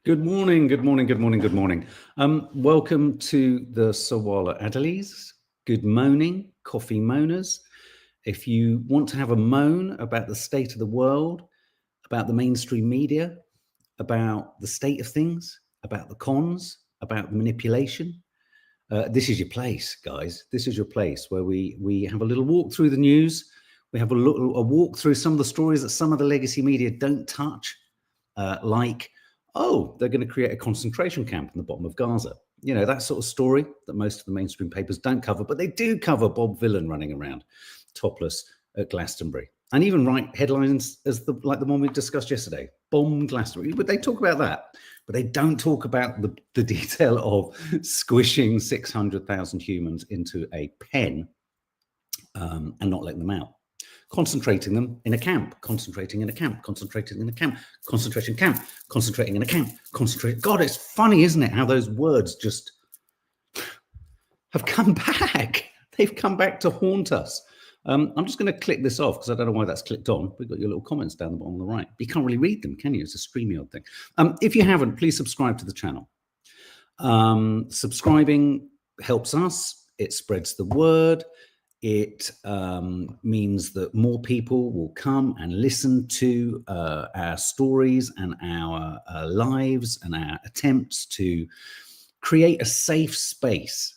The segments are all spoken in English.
Good morning, good morning, good morning, good morning. Welcome to the Sawalha-Adderleys. Good moaning, coffee moaners. If you want to have a moan about the state of the world, about the mainstream media, about the state of things, about the cons, about the manipulation, this is your place, guys. This is your place where we have a little walk through the news. We have a walk through some of the stories that some of the legacy media don't touch, like, oh, they're going to create a concentration camp in the bottom of Gaza. You know, that sort of story that most of the mainstream papers don't cover, but they do cover Bob Villan running around topless at Glastonbury. And even write headlines as like the one we discussed yesterday, bomb Glastonbury. But they talk about that, but they don't talk about the detail of squishing 600,000 humans into a pen and not letting them out. Concentrating them in a camp, concentrating in a camp, concentrating in a camp, concentration camp, concentrating in a camp, concentrate. God, it's funny, isn't it, how those words just have come back. They've come back to haunt us. I'm just going to click this off because I don't know why that's clicked on. We've got your little comments down the bottom on the right. But you can't really read them, can you? It's a StreamYard thing. If you haven't, please subscribe to the channel. Subscribing helps us. It spreads the word. It means that more people will come and listen to our stories and our lives and our attempts to create a safe space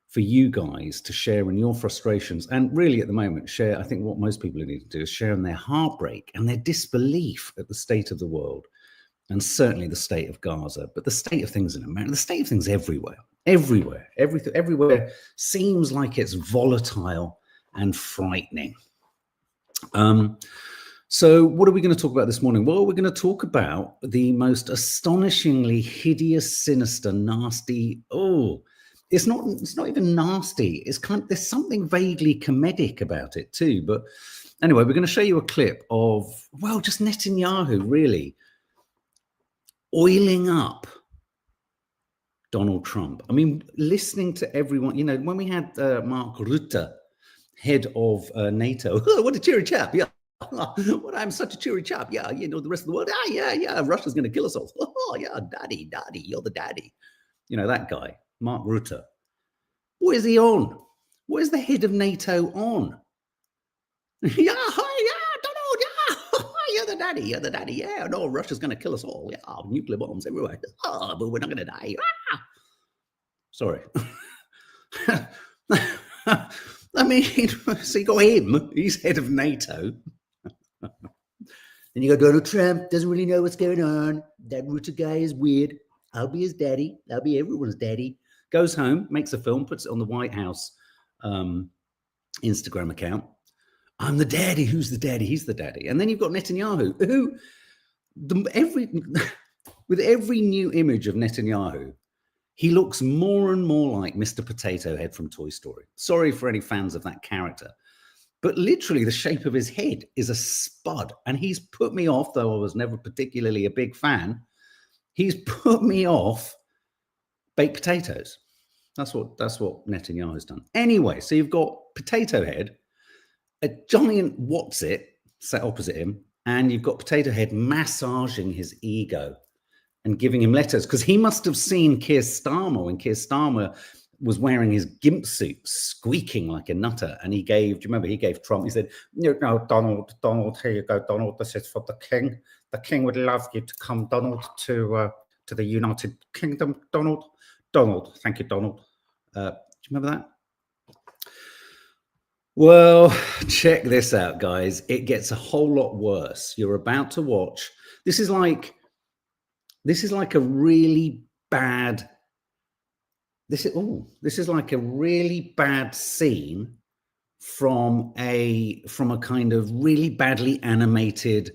for you guys to share in your frustrations. And really at the moment, share, I think what most people need to do is share in their heartbreak and their disbelief at the state of the world, and certainly the state of Gaza, but the state of things in America, the state of things everywhere. Everywhere seems like it's volatile and frightening. So what are we going to talk about this morning? Well, we're going to talk about the most astonishingly hideous, sinister, nasty. Oh, it's not even nasty. It's kind of, there's something vaguely comedic about it too. But anyway, we're going to show you a clip of, well, just Netanyahu really oiling up Donald Trump. I mean, listening to everyone, you know, when we had Mark Rutte, head of NATO, oh, what a cheery chap, yeah. What, I'm such a cheery chap, yeah, you know, the rest of the world, yeah, Russia's going to kill us all. Oh, yeah, daddy, you're the daddy. You know, that guy, Mark Rutte. What is he on? What is the head of NATO on? Yeah, hi, yeah, Donald, yeah, you're the daddy, yeah, no, Russia's going to kill us all, yeah, nuclear bombs everywhere, oh, but we're not going to die, ah. Sorry. I mean, so you got him, he's head of NATO. Then you got Donald Trump, doesn't really know what's going on. That Rutte guy is weird. I'll be his daddy. I'll be everyone's daddy. Goes home, makes a film, puts it on the White House Instagram account. I'm the daddy. Who's the daddy? He's the daddy. And then you've got Netanyahu, who, with every new image of Netanyahu, he looks more and more like Mr. Potato Head from Toy Story. Sorry for any fans of that character. But literally the shape of his head is a spud. And he's put me off, though I was never particularly a big fan. He's put me off baked potatoes. That's what Netanyahu's done. Anyway, so you've got Potato Head, a giant what's it sat opposite him, and you've got Potato Head massaging his ego and giving him letters, because he must have seen Keir Starmer when Keir Starmer was wearing his gimp suit, squeaking like a nutter, and he gave, do you remember, he gave Trump, he said, no, Donald, here you go, Donald, this is for the king. The king would love you to come, Donald, to the United Kingdom, Donald, thank you, Donald. Do you remember that? Well, check this out, guys. It gets a whole lot worse. You're about to watch. This is like a really bad. This is like a really bad scene from a kind of really badly animated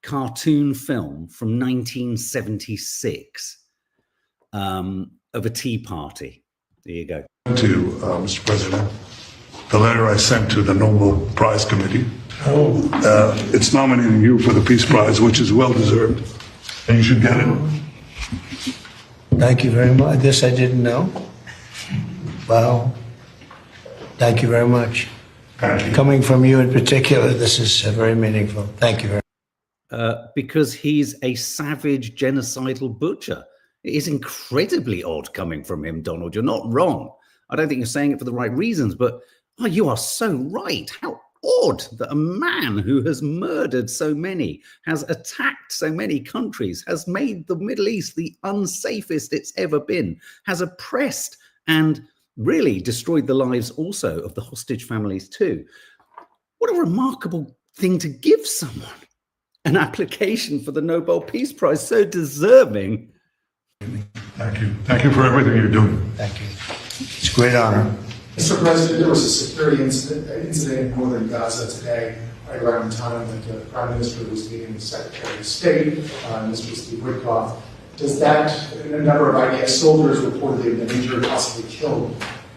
cartoon film from 1976 of a tea party. There you go. To Mr. President, the letter I sent to the Nobel Prize Committee. It's nominating you for the Peace Prize, which is well deserved, and you should get it. Thank you very much. This I didn't know. Wow. Thank you very much. Thank you. Coming from you in particular, this is very meaningful. Thank you very much. because he's a savage, genocidal butcher. It is incredibly odd coming from him, Donald. You're not wrong. I don't think you're saying it for the right reasons, but oh, you are so right. How odd that a man who has murdered so many, has attacked so many countries, has made the Middle East the unsafest it's ever been, has oppressed and really destroyed the lives also of the hostage families too. What a remarkable thing to give someone. An application for the Nobel Peace Prize, so deserving. Thank you. Thank you for everything you're doing. Thank you. It's a great honor. Mr. President, there was a security incident in northern Gaza today, right around the time that the Prime Minister was meeting with the Secretary of State, Mr. Steve Witkoff. Does that, a number of IDF soldiers reportedly have been injured, possibly killed,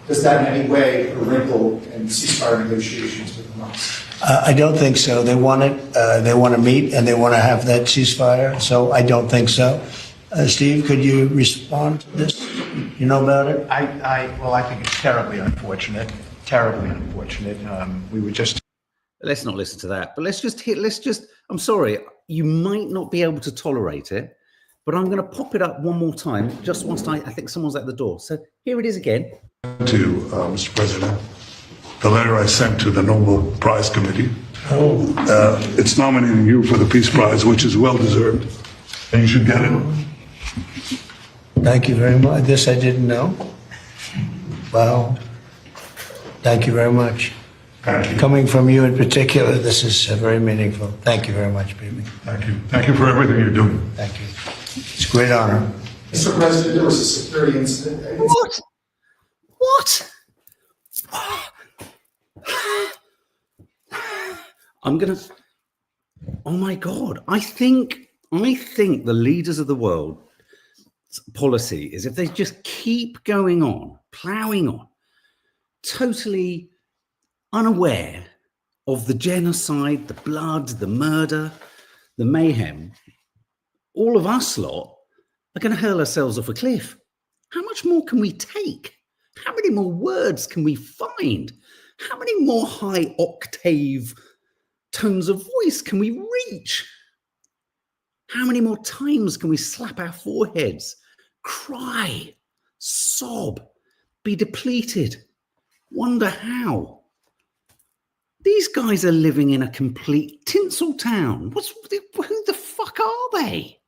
does that in any way put a wrinkle in ceasefire negotiations with Hamas? I don't think so. They want it. They want to meet and they want to have that ceasefire. So I don't think so. Steve, could you respond to this? You know about it? Well, I think it's terribly unfortunate. Terribly unfortunate. We were just. Let's not listen to that. But let's just. I'm sorry. You might not be able to tolerate it, but I'm going to pop it up one more time. Just whilst I think someone's at the door. So here it is again. To Mr. President, the letter I sent to the Nobel Prize Committee. It's nominating you for the Peace Prize, which is well deserved, and you should get it. Thank you very much. This I didn't know. Wow. Thank you very much. Thank you. Coming from you in particular, this is very meaningful. Thank you very much, Bibi. Thank you. Thank you for everything you're doing. Thank you. It's a great honor. Mr. President, there was a security incident. What? What? I'm gonna. Oh my God! I think the leaders of the world policy is if they just keep going on, plowing on, totally unaware of the genocide, the blood, the murder, the mayhem, all of us lot are going to hurl ourselves off a cliff. How much more can we take? How many more words can we find? How many more high octave tones of voice can we reach? How many more times can we slap our foreheads, cry, sob, be depleted, wonder how? These guys are living in a complete tinsel town. Who the fuck are they?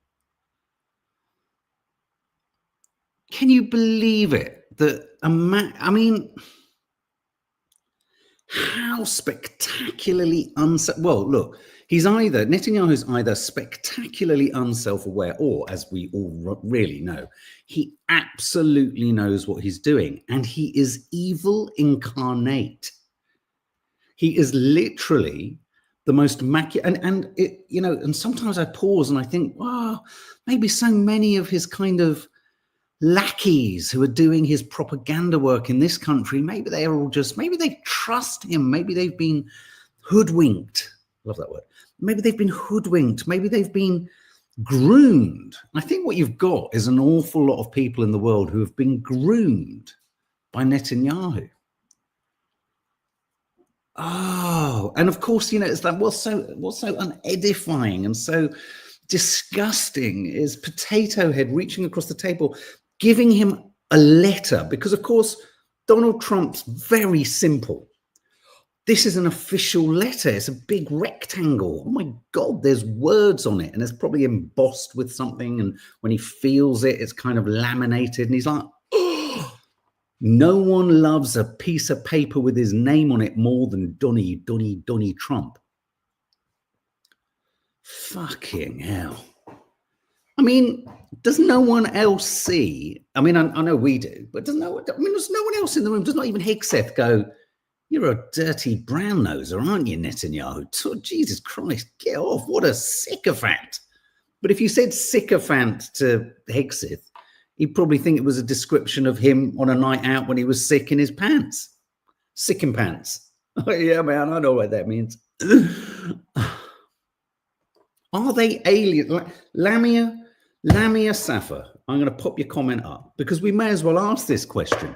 Can you believe it? That I mean, how spectacularly well, look, Netanyahu's either spectacularly unself-aware, or, as we all really know, he absolutely knows what he's doing, and he is evil incarnate. He is literally the most and sometimes I pause and I think, wow, maybe so many of his kind of lackeys who are doing his propaganda work in this country, maybe they trust him, maybe they've been hoodwinked. Love that word. Maybe they've been hoodwinked, maybe they've been groomed. I think what you've got is an awful lot of people in the world who have been groomed by Netanyahu. Oh, and of course, it's like what's so unedifying and so disgusting is Potato Head reaching across the table, giving him a letter, because of course Donald Trump's very simple. This is an official letter. It's a big rectangle. Oh my God, there's words on it, and it's probably embossed with something, and when he feels it, it's kind of laminated, and he's like, oh, no one loves a piece of paper with his name on it more than Donny Trump. Fucking hell. I mean, does no one else see? I mean, I know we do, but there's no one else in the room. Does not even Hegseth go, you're a dirty brown noser, aren't you, Netanyahu? Oh, Jesus Christ, get off. What a sycophant. But if you said sycophant to Hegseth, he'd probably think it was a description of him on a night out when he was sick in his pants. Sick in pants. Oh, yeah, man, I know what that means. Are they aliens? Lamia Safa, I'm going to pop your comment up because we may as well ask this question.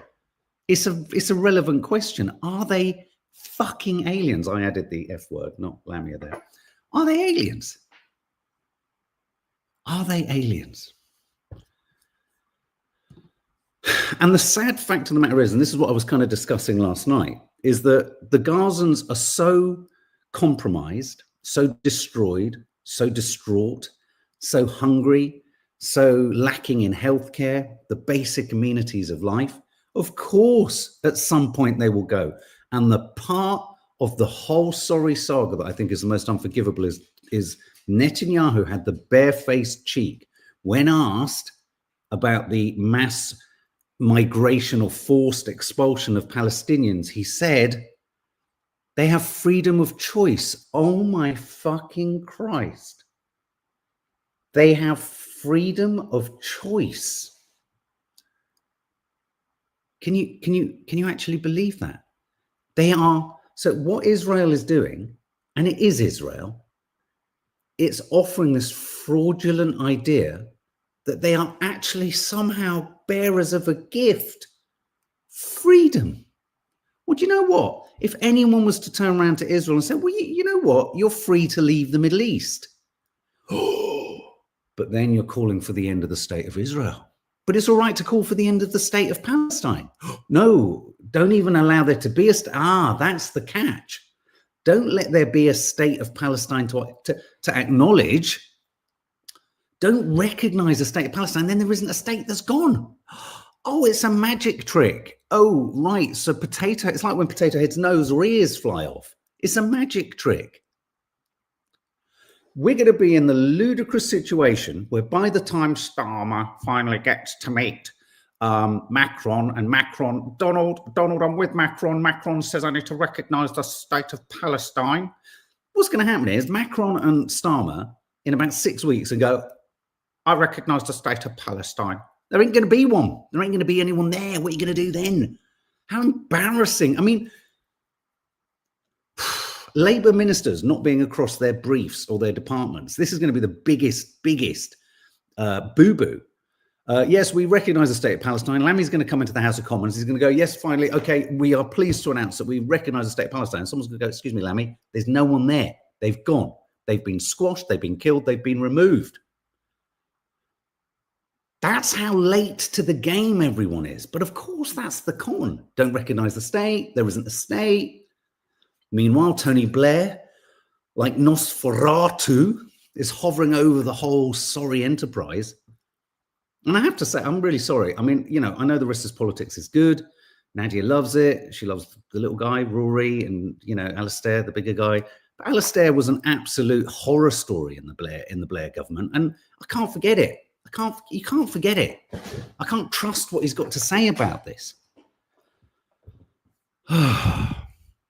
It's a relevant question. Are they fucking aliens? I added the F word, not Lamia there. Are they aliens? Are they aliens? And the sad fact of the matter is, and this is what I was kind of discussing last night, is that the Gazans are so compromised, so destroyed, so distraught, so hungry, so lacking in healthcare, the basic amenities of life. Of course, at some point they will go. And the part of the whole sorry saga that I think is the most unforgivable is Netanyahu had the barefaced cheek when asked about the mass migration or forced expulsion of Palestinians. He said, they have freedom of choice. Oh my fucking Christ. They have freedom of choice. Can you actually believe that? They are, so what Israel is doing, and it is Israel, it's offering this fraudulent idea that they are actually somehow bearers of a gift. Freedom. Well, do you know what? If anyone was to turn around to Israel and say, well, you know what? You're free to leave the Middle East. But then you're calling for the end of the state of Israel. But it's all right to call for the end of the state of Palestine. No, don't even allow there to be a that's the catch. Don't let there be a state of Palestine to acknowledge. Don't recognize a state of Palestine, then there isn't a state that's gone. Oh, it's a magic trick. Oh, right. So it's like when Potato Head's nose or ears fly off. It's a magic trick. We're going to be in the ludicrous situation where by the time Starmer finally gets to meet Macron, and Macron, Donald, I'm with Macron. Macron says I need to recognize the state of Palestine. What's going to happen is Macron and Starmer in about 6 weeks and go, I recognize the state of Palestine. There ain't going to be one. There ain't going to be anyone there. What are you going to do then? How embarrassing. I mean, Labour ministers not being across their briefs or their departments. This is going to be the biggest boo-boo. Yes, we recognise the state of Palestine. Lammy's going to come into the House of Commons. He's going to go, yes, finally, okay, we are pleased to announce that we recognise the state of Palestine. Someone's going to go, excuse me, Lammy, there's no one there. They've gone. They've been squashed. They've been killed. They've been removed. That's how late to the game everyone is. But of course, that's the con. Don't recognise the state. There isn't a state. Meanwhile, Tony Blair, like Nosferatu, is hovering over the whole sorry enterprise. And I have to say, I'm really sorry. I mean, you know, I know the rest of politics is good. Nadia loves it. She loves the little guy, Rory, and, you know, Alastair, the bigger guy. But Alastair was an absolute horror story in the Blair government. And I can't forget it. You can't forget it. I can't trust what he's got to say about this.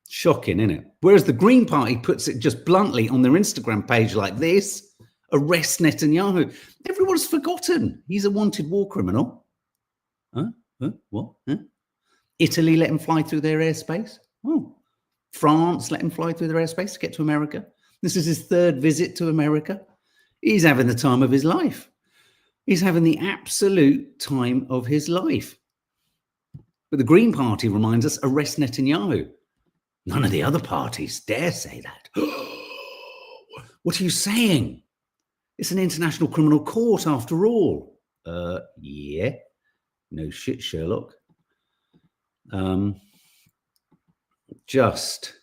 Shocking, isn't it? Whereas the Green Party puts it just bluntly on their Instagram page like this: arrest Netanyahu. Everyone's forgotten he's a wanted war criminal. What? Italy let him fly through their airspace. Oh, France let him fly through their airspace to get to America. This is his third visit to America. He's having the time of his life. He's having the absolute time of his life. But the Green Party reminds us, arrest Netanyahu. None of the other parties dare say that. What are you saying? It's an international criminal court after all. Yeah. No shit, Sherlock. Just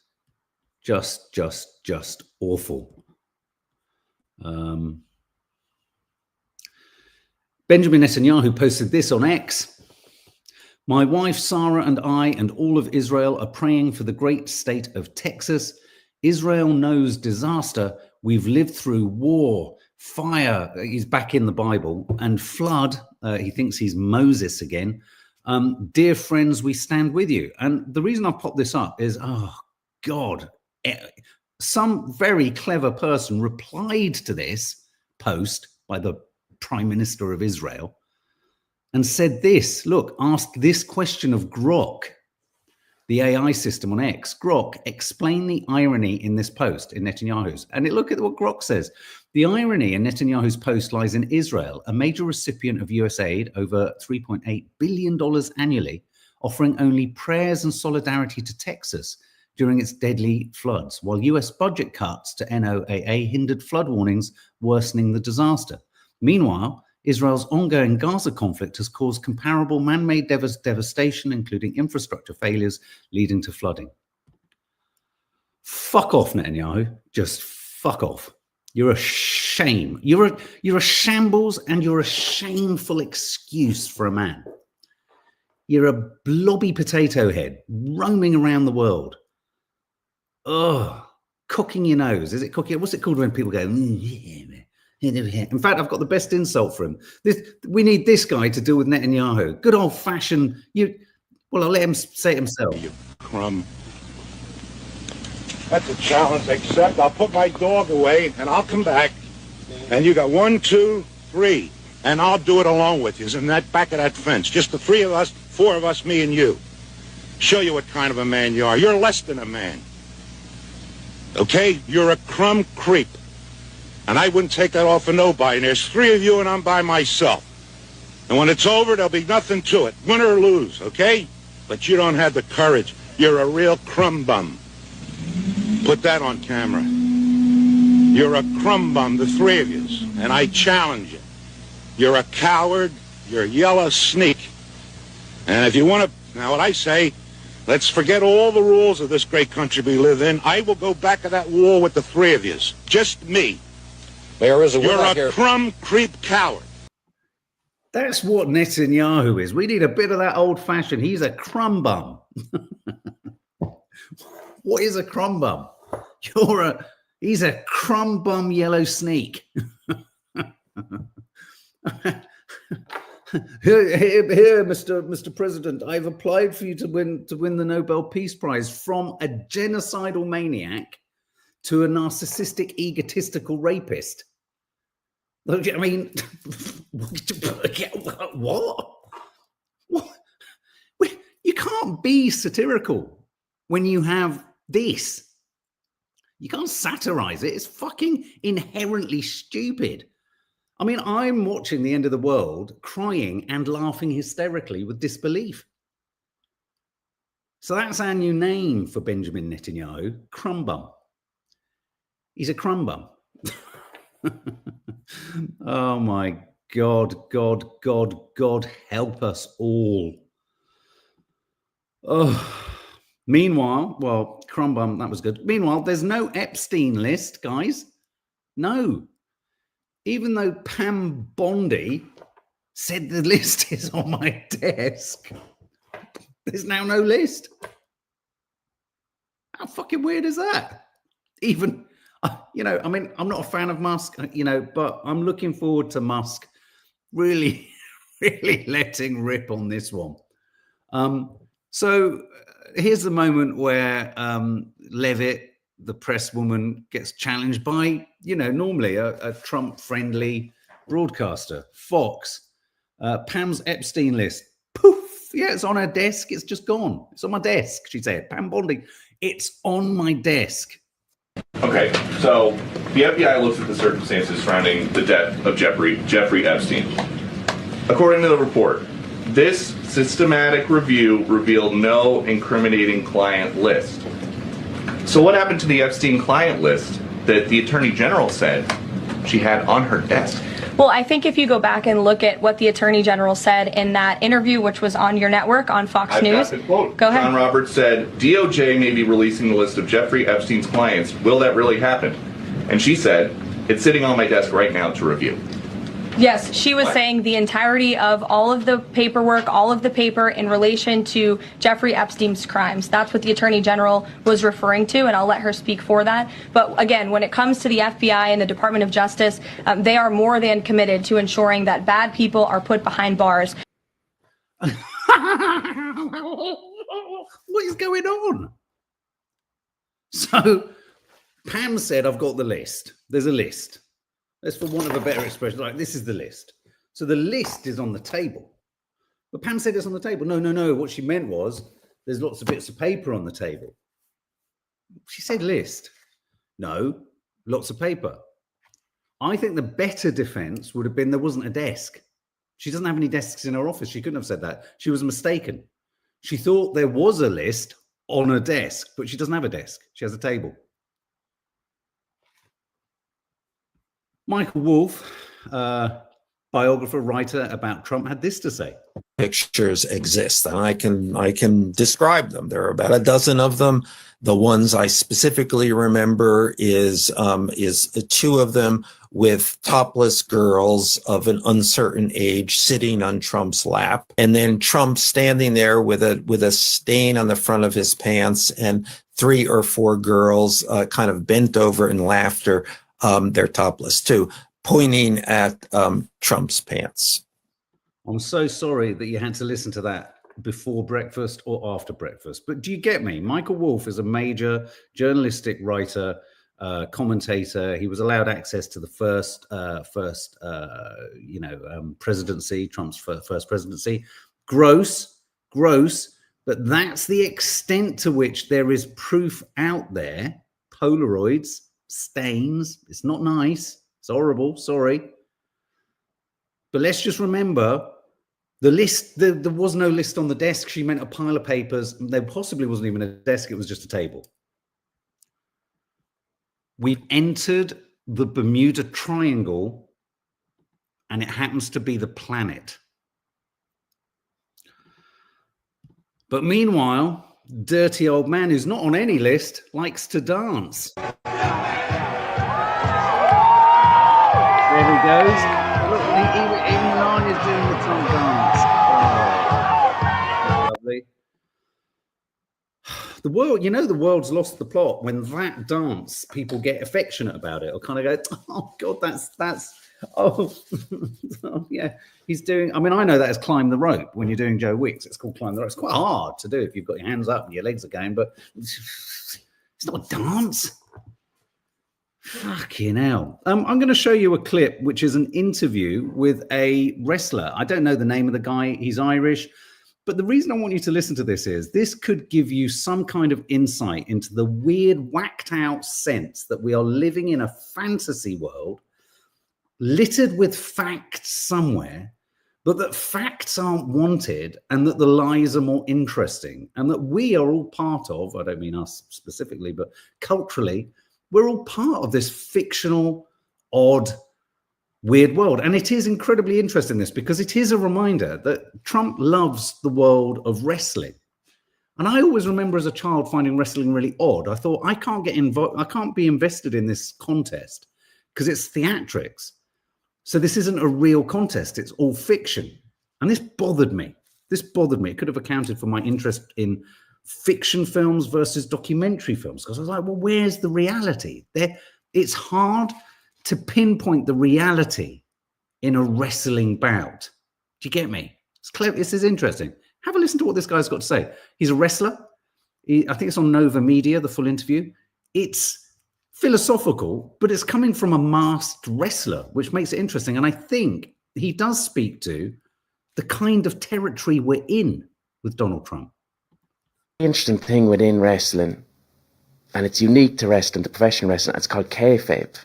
awful. Benjamin Netanyahu posted this on X. My wife Sarah and I and all of Israel are praying for the great state of Texas. Israel knows disaster. We've lived through war, fire. He's back in the Bible, and flood. He thinks he's Moses again. Dear friends, we stand with you. And the reason I popped this up is, oh God, some very clever person replied to this post by the Prime Minister of Israel and said this, look, ask this question of Grok, the AI system on X. Grok, explain the irony in this post in Netanyahu's. And look at what Grok says. The irony in Netanyahu's post lies in Israel, a major recipient of US aid, over $3.8 billion annually, offering only prayers and solidarity to Texas during its deadly floods, while US budget cuts to NOAA hindered flood warnings, worsening the disaster. Meanwhile, Israel's ongoing Gaza conflict has caused comparable man-made devastation, including infrastructure failures leading to flooding. Fuck off, Netanyahu. Just fuck off. You're a shame. You're a shambles, and you're a shameful excuse for a man. You're a blobby potato head roaming around the world. Ugh. Cocking your nose. Is it cocking? What's it called when people go? In fact, I've got the best insult for him. We need this guy to deal with Netanyahu. Good old fashioned. Well, I'll let him say it himself. You crumb. That's a challenge. Except I'll put my dog away and I'll come back. And you got 1, 2, 3, and I'll do it along with you. In that back of that fence, just the 3 of us, 4 of us, me and you. Show you what kind of a man you are. You're less than a man. Okay? You're a crumb creep. And I wouldn't take that off of nobody. And there's 3 of you and I'm by myself. And when it's over, there'll be nothing to it. Win or lose, okay? But you don't have the courage. You're a real crumb bum. Put that on camera. You're a crumb bum, the 3 of you. And I challenge you. You're a coward. You're a yellow sneak. And if you want to, now what I say, let's forget all the rules of this great country we live in. I will go back to that wall with the 3 of you. Just me. You're a crumb creep coward. That's what Netanyahu is. We need a bit of that old-fashioned. He's a crumb bum. What is a crumb bum? He's a crumb bum yellow sneak. Here, Mr. President, I've applied for you to win the Nobel Peace Prize, from a genocidal maniac to a narcissistic, egotistical rapist. I mean, what? You can't be satirical when you have this. You can't satirize it. It's fucking inherently stupid. I mean, I'm watching The End of the World, crying and laughing hysterically with disbelief. So that's our new name for Benjamin Netanyahu, crumb bum. He's a crumb bum. Oh my God, God, God, God, help us all. Oh, meanwhile, well, crumb bum, that was good. Meanwhile, there's no Epstein list, guys. No. Even though Pam Bondi said the list is on my desk, there's now no list. How fucking weird is that? Even, I mean, I'm not a fan of Musk, but I'm looking forward to Musk really, really letting rip on this one. So here's the moment where Levitt, the press woman, gets challenged by, normally a Trump-friendly broadcaster, Fox. Pam's Epstein list. Poof! Yeah, it's on her desk. It's just gone. It's on my desk, she said. Pam Bondi, it's on my desk. Okay, so the FBI looks at the circumstances surrounding the death of Jeffrey Epstein. According to the report, this systematic review revealed no incriminating client list. So what happened to the Epstein client list that the Attorney General said she had on her desk? Well, I think if you go back and look at what the Attorney General said in that interview, which was on your network on Fox News. Got the quote. Go ahead. John Roberts said, DOJ may be releasing the list of Jeffrey Epstein's clients. Will that really happen? And she said, it's sitting on my desk right now to review. Yes, she was saying the entirety of all of the paperwork, all of the paper in relation to Jeffrey Epstein's crimes. That's what the Attorney General was referring to, and I'll let her speak for that. But again, when it comes to the FBI and the Department of Justice, they are more than committed to ensuring that bad people are put behind bars. What is going on? So Pam said, I've got the list. There's a list. That's, for want of a better expression, like, this is the list. So the list is on the table. But Pam said it's on the table. No. What she meant was there's lots of bits of paper on the table. She said list. No, lots of paper. I think the better defense would have been there wasn't a desk. She doesn't have any desks in her office. She couldn't have said that. She was mistaken. She thought there was a list on a desk, but she doesn't have a desk. She has a table. Michael Wolff, biographer, writer about Trump had this to say. Pictures exist, and I can describe them. There are about a dozen of them. The ones I specifically remember is two of them with topless girls of an uncertain age sitting on Trump's lap, and then Trump standing there with a stain on the front of his pants, and 3 or 4 girls kind of bent over in laughter. They're topless too, pointing at Trump's pants. I'm so sorry that you had to listen to that before breakfast or after breakfast. But do you get me? Michael Wolff is a major journalistic writer, commentator. He was allowed access to the first presidency, Trump's first presidency. Gross. But that's the extent to which there is proof out there. Polaroids, stains. It's not nice. It's horrible. Sorry. But let's just remember the list. There was no list on the desk. She meant a pile of papers. There possibly wasn't even a desk. It was just a table. We've entered the Bermuda Triangle, and it happens to be the planet. But meanwhile, dirty old man who's not on any list likes to dance. There he goes. Look, even Narnia's doing the Trump dance. Oh, lovely. The world, the world's lost the plot when that dance, people get affectionate about it or kind of go, oh God, that's oh yeah, he's doing. I mean, I know that as climb the rope when you're doing Joe Wicks. It's called climb the rope. It's quite hard to do if you've got your hands up and your legs are going, but it's not a dance. Fucking hell. I'm going to show you a clip, which is an interview with a wrestler. I don't know the name of the guy. He's Irish. But the reason I want you to listen to this is this could give you some kind of insight into the weird, whacked out sense that we are living in a fantasy world littered with facts somewhere, but that facts aren't wanted and that the lies are more interesting and that we are all part of, I don't mean us specifically, but culturally, we're all part of this fictional, odd, weird world. And it is incredibly interesting, this, because it is a reminder that Trump loves the world of wrestling. And I always remember as a child finding wrestling really odd. I thought, I can't be invested in this contest because it's theatrics. So this isn't a real contest. It's all fiction. And this bothered me. It could have accounted for my interest in fiction films versus documentary films, because I was like, well, where's the reality? It's hard to pinpoint the reality in a wrestling bout. Do you get me? It's clever. This is interesting. Have a listen to what this guy's got to say. He's a wrestler. I think it's on Nova Media, the full interview. It's philosophical, but it's coming from a masked wrestler, which makes it interesting. And I think he does speak to the kind of territory we're in with Donald Trump. The interesting thing within wrestling, and it's unique to wrestling, to professional wrestling, it's called Kayfabe.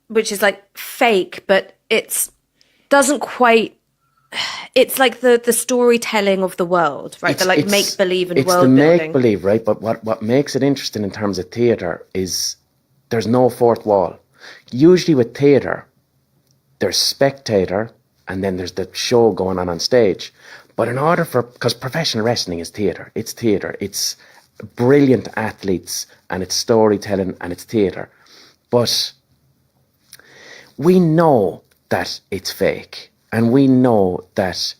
Which is like fake, but doesn't quite. It's like the storytelling of the world, right? The like make believe and world building. It's the make believe, right? But what makes it interesting in terms of theatre is there's no fourth wall. Usually with theatre, there's spectator, and then there's the show going on stage. But in order because professional wrestling is theatre, it's brilliant athletes, and it's storytelling, and it's theatre. But we know that it's fake, and we know that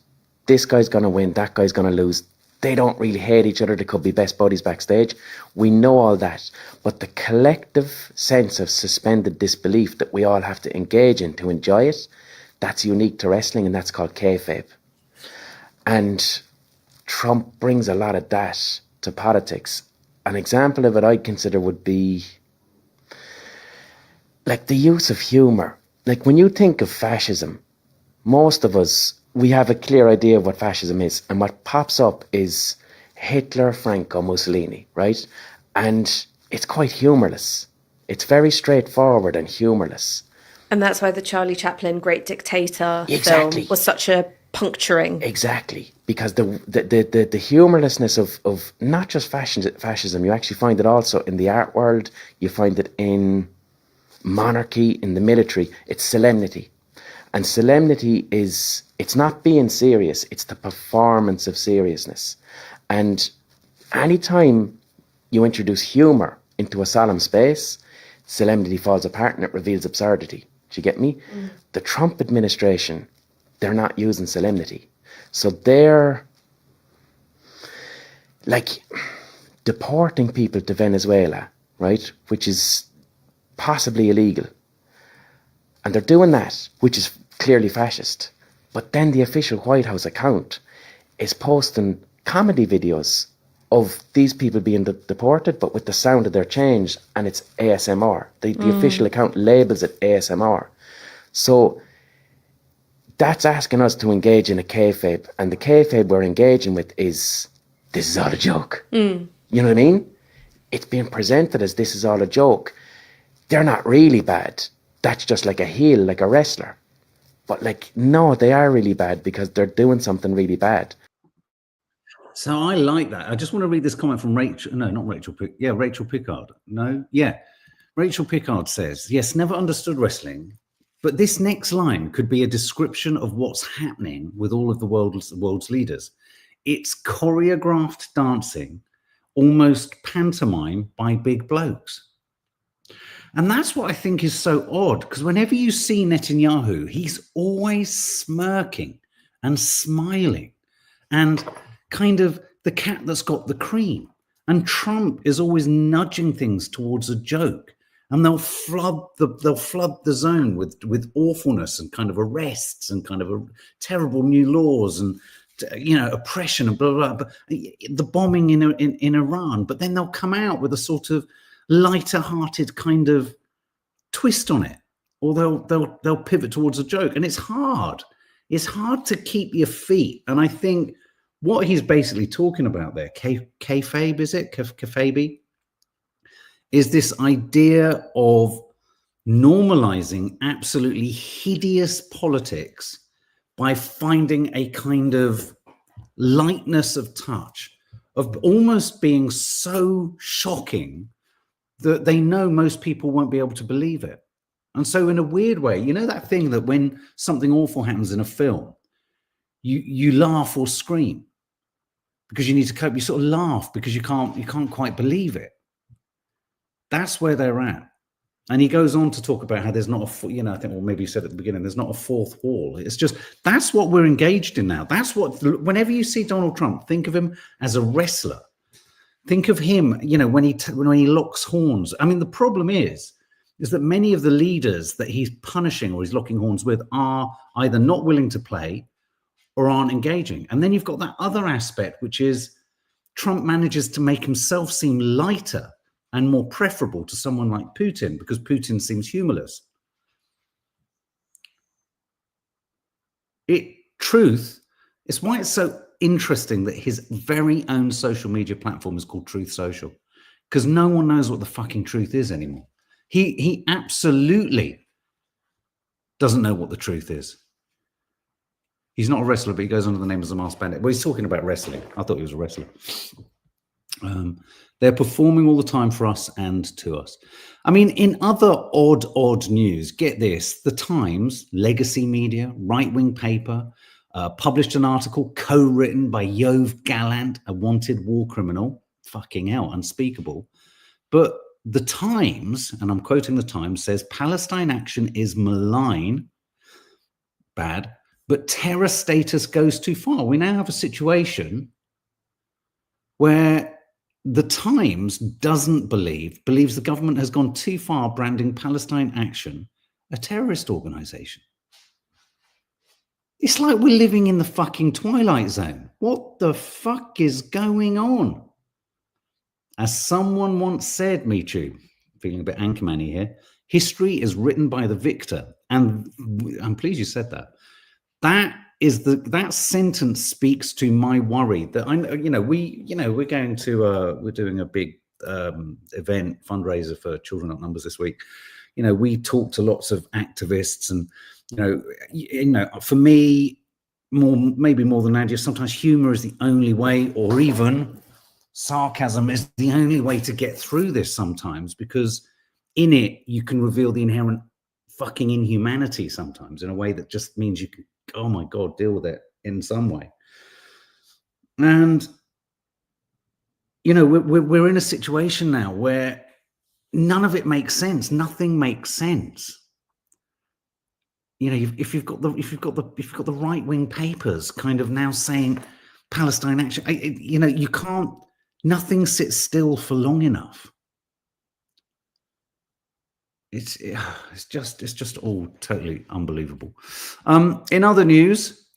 this guy's going to win, that guy's going to lose. They don't really hate each other. They could be best buddies backstage. We know all that. But the collective sense of suspended disbelief that we all have to engage in to enjoy it, that's unique to wrestling, and that's called kayfabe. And Trump brings a lot of that to politics. An example of it I consider would be like the use of humour. Like when you think of fascism, most of us, we have a clear idea of what fascism is. And what pops up is Hitler, Franco, Mussolini, right? And it's quite humorless. It's very straightforward and humorless. And that's why the Charlie Chaplin Great Dictator Exactly. film was such a puncturing. Exactly. Because the humorlessness of not just fascism, you actually find it also in the art world, you find it in monarchy, in the military. It's solemnity. And solemnity is, it's not being serious, it's the performance of seriousness. And anytime you introduce humour into a solemn space, solemnity falls apart and it reveals absurdity. Do you get me? The Trump administration, they're not using solemnity. So they're like deporting people to Venezuela, right? Which is possibly illegal. And they're doing that, which is clearly fascist. But then the official White House account is posting comedy videos of these people being deported, but with the sound of their change, and it's ASMR. The official account labels it ASMR. So that's asking us to engage in a kayfabe, and the kayfabe we're engaging with is, this is all a joke. You know what I mean? It's being presented as this is all a joke. They're not really bad. That's just like a heel, like a wrestler. But like, no, they are really bad because they're doing something really bad. So I like that. I just want to read this comment from Rachel. No, not Rachel. Rachel Pickard. No, yeah. Rachel Pickard says, yes, never understood wrestling, but this next line could be a description of what's happening with all of the world's leaders. It's choreographed dancing, almost pantomime by big blokes. And that's what I think is so odd, because whenever you see Netanyahu, he's always smirking and smiling and kind of the cat that's got the cream. And Trump is always nudging things towards a joke, and they'll flood the zone with awfulness and kind of arrests and kind of terrible new laws and, you know, oppression and blah, blah, blah. The bombing in Iran, but then they'll come out with a sort of lighter-hearted kind of twist on it, or they'll pivot towards a joke, and it's hard to keep your feet. And I think what he's basically talking about there, kayfabe, is it kayfabe, is this idea of normalizing absolutely hideous politics by finding a kind of lightness of touch, of almost being so shocking that they know most people won't be able to believe it. And so in a weird way, you know that thing that when something awful happens in a film, you laugh or scream because you need to cope. You sort of laugh because you can't quite believe it. That's where they're at. And he goes on to talk about how there's not a, you know, I think, well, maybe you said at the beginning, there's not a fourth wall. It's just, that's what we're engaged in now. That's what, whenever you see Donald Trump, think of him as a wrestler. Think of him, you know, when he locks horns. I mean, the problem is that many of the leaders that he's punishing or he's locking horns with are either not willing to play or aren't engaging. And then you've got that other aspect, which is Trump manages to make himself seem lighter and more preferable to someone like Putin because Putin seems humorless. Truth is why it's so interesting that his very own social media platform is called Truth Social, because no one knows what the fucking truth is anymore. He absolutely doesn't know what the truth is. He's not a wrestler, but he goes under the name as a masked bandit. Well, he's talking about wrestling. I thought he was a wrestler. They're performing all the time for us and to us. I mean, in other odd news, get this, the Times, legacy media, right-wing paper, published an article co-written by Yoav Gallant, a wanted war criminal. Fucking hell, unspeakable. But the Times, and I'm quoting the Times, says Palestine action is malign, bad, but terror status goes too far. We now have a situation where the Times believes the government has gone too far branding Palestine Action a terrorist organization. It's like we're living in the fucking Twilight Zone. What the fuck is going on? As someone once said, me too, feeling a bit Anchorman-y here, history is written by the victor. And I'm pleased you said that. That sentence speaks to my worry that we're doing a big event fundraiser for Children Outnumbers this week. You know, we talk to lots of activists, and for me, maybe more than Nadia, sometimes humor is the only way, or even sarcasm is the only way to get through this sometimes, because in it you can reveal the inherent fucking inhumanity sometimes in a way that just means you can, oh my God, deal with it in some way. And, you know, we're in a situation now where none of it makes sense. Nothing makes sense. You know, if you've got the right-wing papers kind of now saying Palestine action, you know, you can't. Nothing sits still for long enough. It's just all totally unbelievable. In other news,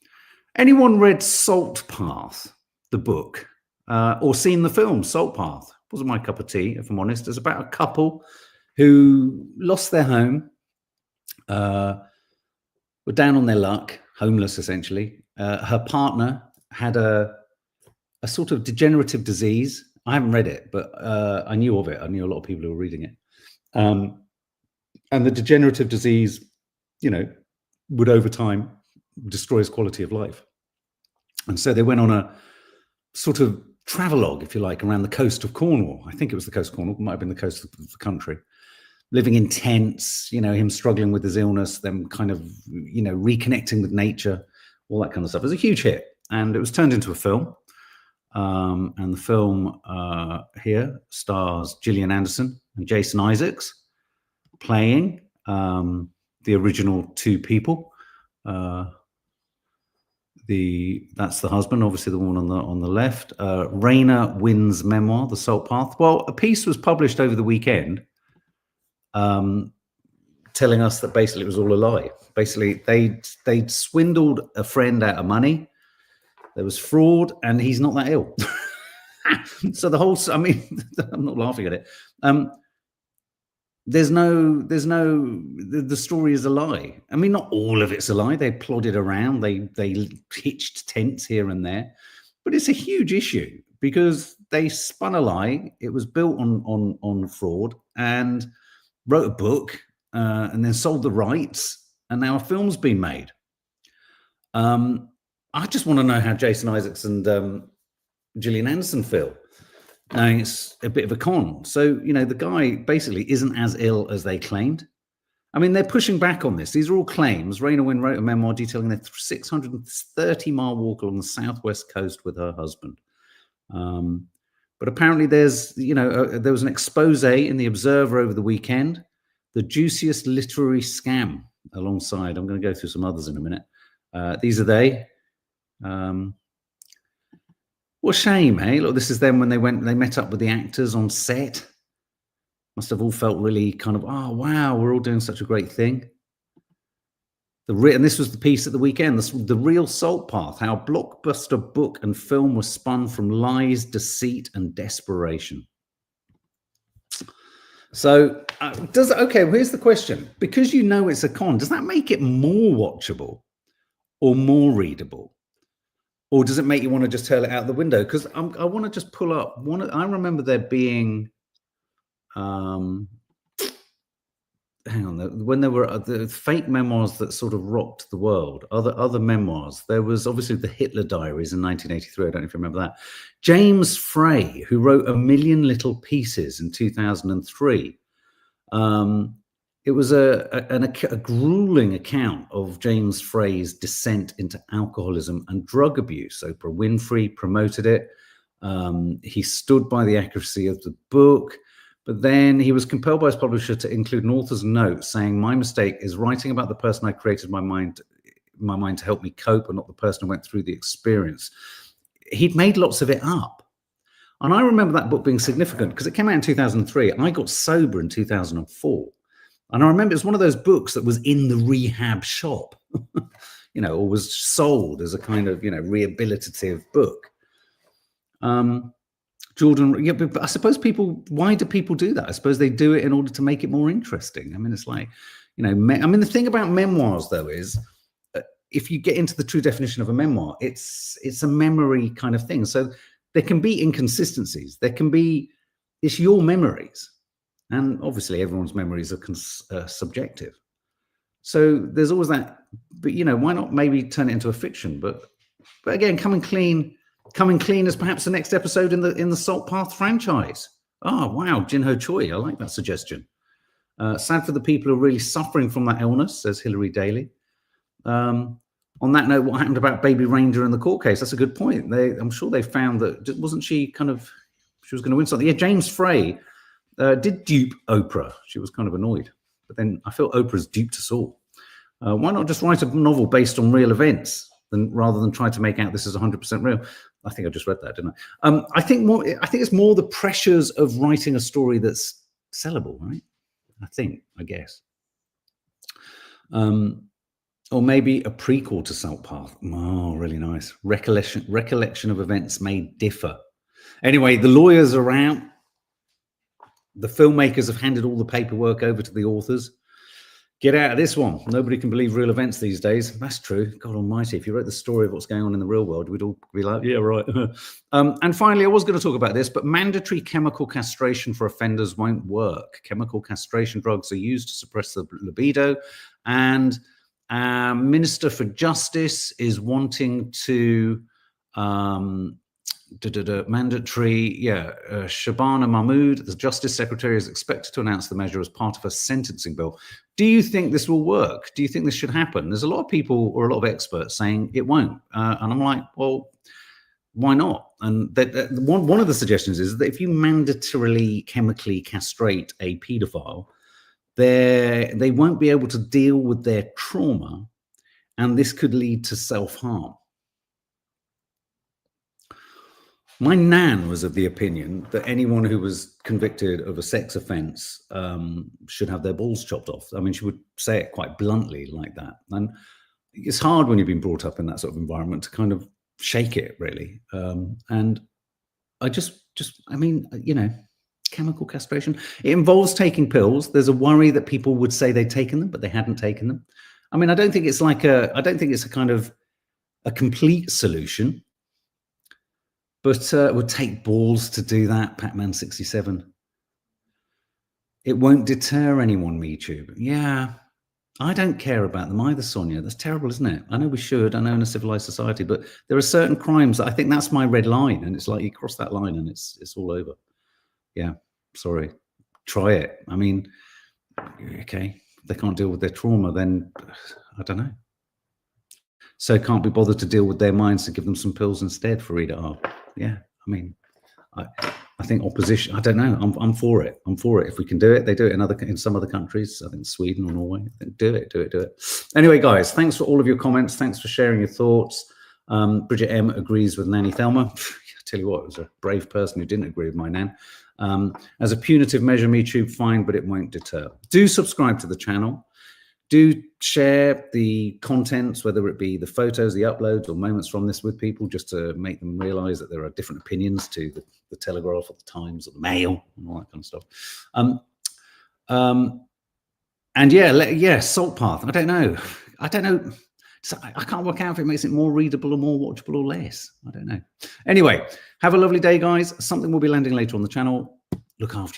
anyone read Salt Path, the book, or seen the film Salt Path? Wasn't my cup of tea, if I'm honest. It's about a couple who lost their home, were down on their luck, homeless essentially. Her partner had a sort of degenerative disease. I haven't read it, but I knew of it. I knew a lot of people who were reading it. And the degenerative disease, you know, would over time destroy his quality of life. And so they went on a sort of travelogue, if you like, around the coast of Cornwall. I think it was the coast of Cornwall, it might have been the coast of the country. Living in tents, you know, him struggling with his illness, them kind of, you know, reconnecting with nature, all that kind of stuff. It was a huge hit, and it was turned into a film. And the film here stars Gillian Anderson and Jason Isaacs playing the original two people. That's the husband, obviously the woman on the left. Raina Wynn's memoir, The Salt Path. Well, a piece was published over the weekend telling us that basically it was all a lie. Basically, they'd swindled a friend out of money. There was fraud, and he's not that ill. So the whole, I mean, I'm not laughing at it. The story is a lie. I mean, not all of it's a lie. They plodded around, they hitched tents here and there, but it's a huge issue because they spun a lie. It was built on fraud, and wrote a book, and then sold the rights, and now a film's been made. I just want to know how Jason Isaacs and Gillian Anderson feel. Now, it's a bit of a con. So, you know, the guy basically isn't as ill as they claimed. I mean, they're pushing back on this. These are all claims. Raina Wynn wrote a memoir detailing their 630-mile walk along the southwest coast with her husband. But apparently there's, you know, there was an expose in the Observer over the weekend, the juiciest literary scam alongside. I'm going to go through some others in a minute. These are they. What a shame, eh? Look, this is them when they met up with the actors on set. Must have all felt really kind of, oh, wow, we're all doing such a great thing. And this was the piece at the weekend, the real Salt Path, how blockbuster book and film was spun from lies, deceit, and desperation. So, okay, here's the question. Because you know it's a con, does that make it more watchable or more readable? Or does it make you want to just hurl it out the window? Because I want to just pull up I remember there being, hang on, when there were the fake memoirs that sort of rocked the world, other memoirs. There was obviously the Hitler Diaries in 1983. I don't know if you remember that. James Frey, who wrote A Million Little Pieces in 2003. It was a grueling account of James Frey's descent into alcoholism and drug abuse. Oprah Winfrey promoted it. He stood by the accuracy of the book, but then he was compelled by his publisher to include an author's note saying, "My mistake is writing about the person I created in my mind to help me cope, and not the person who went through the experience." He'd made lots of it up. And I remember that book being significant because it came out in 2003. I got sober in 2004. And I remember it was one of those books that was in the rehab shop, you know, or was sold as a kind of, you know, rehabilitative book. Jordan, yeah, but I suppose why do people do that? I suppose they do it in order to make it more interesting. I mean, it's like, you know, I mean, the thing about memoirs, though, is if you get into the true definition of a memoir, it's a memory kind of thing. So there can be inconsistencies. It's your memories. And obviously everyone's memories are subjective. So there's always that, but, you know, why not maybe turn it into a fiction? But again, coming clean is perhaps the next episode in the Salt Path franchise. Oh, wow, Jinho Choi, I like that suggestion. Sad for the people who are really suffering from that illness, says Hilary Daly. On that note, what happened about Baby Reindeer in the court case? That's a good point. I'm sure they found that, wasn't she kind of, she was going to win something. Yeah, James Frey did dupe Oprah. She was kind of annoyed. But then I feel Oprah's duped us all. Why not just write a novel based on real events rather than try to make out this is 100% real? I think I just read that, didn't I? I think it's more the pressures of writing a story that's sellable, right? I guess. Or maybe a prequel to Salt Path. Oh, really nice. Recollection of events may differ. Anyway, the lawyers are out. The filmmakers have handed all the paperwork over to the authors. Get out of this one. Nobody can believe real events these days. That's true. God almighty. If you wrote the story of what's going on in the real world, we'd all be like, yeah, right. And finally, I was going to talk about this, but mandatory chemical castration for offenders won't work. Chemical castration drugs are used to suppress the libido. And Minister for Justice is wanting to mandatory, Shabana Mahmood, the Justice Secretary, is expected to announce the measure as part of a sentencing bill. Do you think this will work? Do you think this should happen? There's a lot of people or a lot of experts saying it won't. And I'm like, well, why not? And one of the suggestions is that if you mandatorily chemically castrate a paedophile, they won't be able to deal with their trauma, and this could lead to self-harm. My nan was of the opinion that anyone who was convicted of a sex offence should have their balls chopped off. I mean, she would say it quite bluntly like that. And it's hard when you've been brought up in that sort of environment to kind of shake it, really. And I I mean, you know, chemical castration, it involves taking pills. There's a worry that people would say they'd taken them, but they hadn't taken them. I mean, I don't think it's a kind of a complete solution. But it would take balls to do that, Pac-Man 67. It won't deter anyone, MeTube. Yeah, I don't care about them either, Sonia. That's terrible, isn't it? I know we should. I know in a civilized society, but there are certain crimes that I think that's my red line, and it's like you cross that line and it's all over. Yeah, sorry. Try it. I mean, okay, if they can't deal with their trauma, then I don't know. So can't be bothered to deal with their minds to give them some pills instead for Rita R. Yeah, I mean, I think opposition, I don't know, I'm for it. I'm for it. If we can do it, they do it in some other countries, I think Sweden or Norway. I think do it. Anyway, guys, thanks for all of your comments. Thanks for sharing your thoughts. Bridget M agrees with Nanny Thelma. I tell you what, it was a brave person who didn't agree with my nan. As a punitive measure, MeTube, fine, but it won't deter. Do subscribe to the channel. Do share the contents, whether it be the photos, the uploads, or moments from this with people, just to make them realize that there are different opinions to the Telegraph or the Times or the Mail and all that kind of stuff. And yeah, Salt Path. I don't know. So I can't work out if it makes it more readable or more watchable or less. I don't know. Anyway, have a lovely day, guys. Something will be landing later on the channel. Look after you.